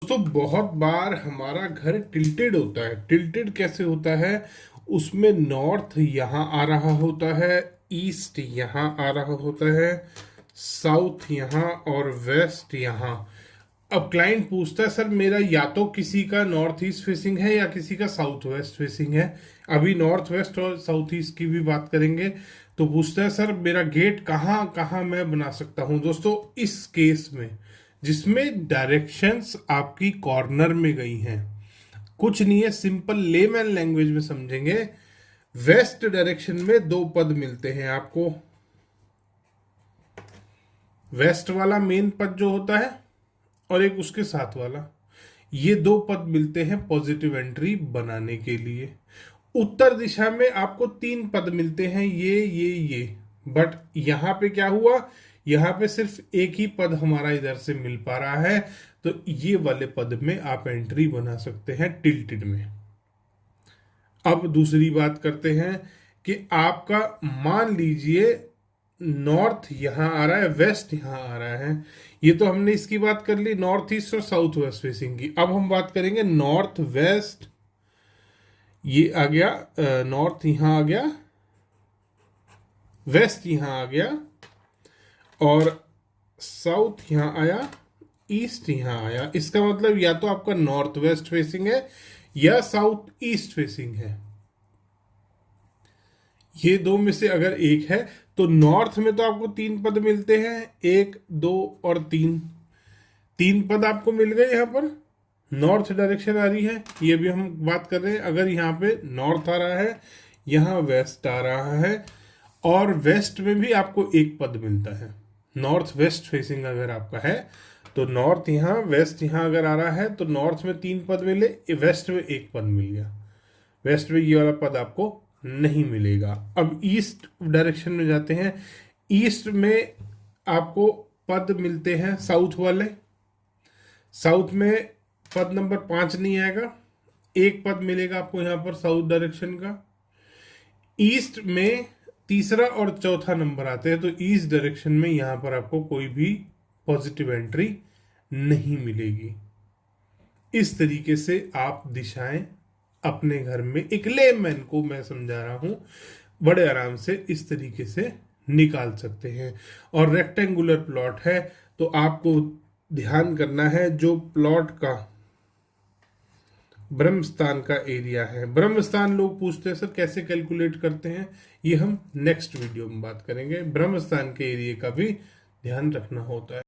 दोस्तों बहुत बार हमारा घर टिल्टेड होता है। टिल्टेड कैसे होता है? उसमें नॉर्थ यहाँ आ रहा होता है, ईस्ट यहाँ आ रहा होता है, साउथ यहाँ और वेस्ट यहाँ। अब क्लाइंट पूछता है सर मेरा या तो किसी का नॉर्थ ईस्ट फेसिंग है या किसी का साउथ वेस्ट फेसिंग है। अभी नॉर्थ वेस्ट और साउथ ईस्ट की भी बात करेंगे। तो पूछता है सर मेरा गेट कहाँ कहाँ मैं बना सकता हूँ। दोस्तों इस केस में जिसमें डायरेक्शंस आपकी कॉर्नर में गई हैं, कुछ नहीं है, सिंपल लेमैन लैंग्वेज में समझेंगे। वेस्ट डायरेक्शन में दो पद मिलते हैं आपको। वेस्ट वाला मेन पद जो होता है और एक उसके साथ वाला, ये दो पद मिलते हैं पॉजिटिव एंट्री बनाने के लिए। उत्तर दिशा में आपको तीन पद मिलते हैं, ये। बट यहां पे क्या हुआ, यहां पे सिर्फ एक ही पद हमारा इधर से मिल पा रहा है, तो ये वाले पद में आप एंट्री बना सकते हैं टिल्टेड में। अब दूसरी बात करते हैं कि आपका मान लीजिए नॉर्थ यहां आ रहा है, वेस्ट यहां आ रहा है। ये तो हमने इसकी बात कर ली नॉर्थ ईस्ट और साउथ वेस्ट फेसिंग की। अब हम बात करेंगे नॉर्थ वेस्ट। ये आ गया नॉर्थ, यहां आ गया वेस्ट, यहां आ गया और साउथ यहां आया, ईस्ट यहां आया। इसका मतलब या तो आपका नॉर्थ वेस्ट फेसिंग है या साउथ ईस्ट फेसिंग है। ये दो में से अगर एक है तो नॉर्थ में तो आपको तीन पद मिलते हैं, एक, दो और तीन। तीन पद आपको मिल गए। यहां पर नॉर्थ डायरेक्शन आ रही है, ये भी हम बात कर रहे हैं। अगर यहाँ पे नॉर्थ आ रहा है, यहाँ वेस्ट आ रहा है और वेस्ट में भी आपको एक पद मिलता है। नॉर्थ वेस्ट फेसिंग अगर आपका है तो नॉर्थ यहाँ, वेस्ट यहाँ अगर आ रहा है तो नॉर्थ में तीन पद मिले, वेस्ट में एक पद मिल गया। वेस्ट में ये वाला पद आपको नहीं मिलेगा। अब ईस्ट डायरेक्शन में जाते हैं। ईस्ट में आपको पद मिलते हैं साउथ वाले। साउथ में पद नंबर 5 नहीं आएगा, एक पद मिलेगा आपको यहां पर साउथ डायरेक्शन का। ईस्ट में तीसरा और चौथा नंबर आते हैं, तो ईस्ट डायरेक्शन में यहां पर आपको कोई भी पॉजिटिव एंट्री नहीं मिलेगी। इस तरीके से आप दिशाएं अपने घर में, एक लेमैन को मैं समझा रहा हूं, बड़े आराम से इस तरीके से निकाल सकते हैं। और रेक्टेंगुलर प्लॉट है तो आपको ध्यान करना है जो प्लॉट का ब्रह्मस्थान का एरिया है। ब्रह्मस्थान लोग पूछते हैं सर कैसे कैलकुलेट करते हैं, ये हम नेक्स्ट वीडियो में बात करेंगे। ब्रह्मस्थान के एरिया का भी ध्यान रखना होता है।